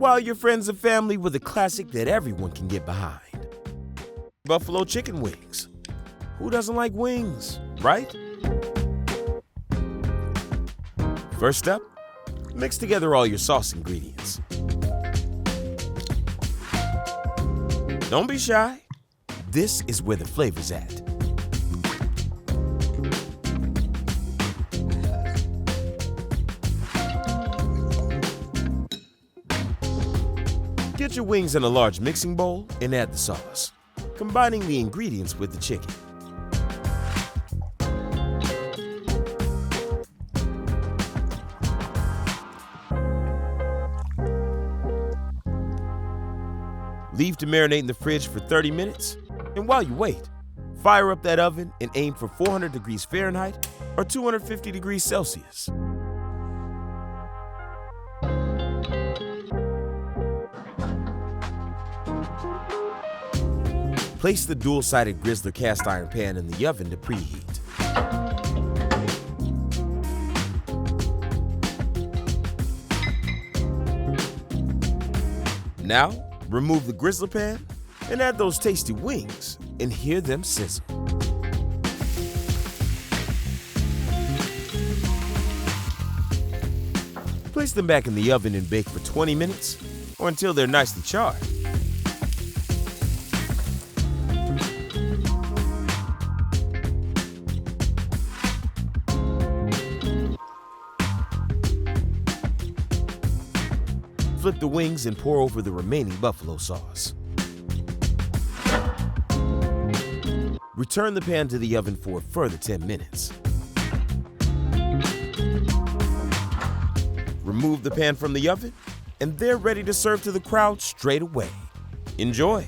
while your friends and family with a classic that everyone can get behind. Buffalo chicken wings. Who doesn't like wings, right? First up, mix together all your sauce ingredients. Don't be shy. This is where the flavor's at. Get your wings in a large mixing bowl and add the sauce, combining the ingredients with the chicken. Leave to marinate in the fridge for 30 minutes, and while you wait, fire up that oven and aim for 400 degrees Fahrenheit or 250 degrees Celsius. Place the dual-sided Grizzler cast iron pan in the oven to preheat. Now, remove the Grizzler pan and add those tasty wings and hear them sizzle. Place them back in the oven and bake for 20 minutes or until they're nicely charred. Flip the wings and pour over the remaining buffalo sauce. Return the pan to the oven for a further 10 minutes. Remove the pan from the oven, and they're ready to serve to the crowd straight away. Enjoy!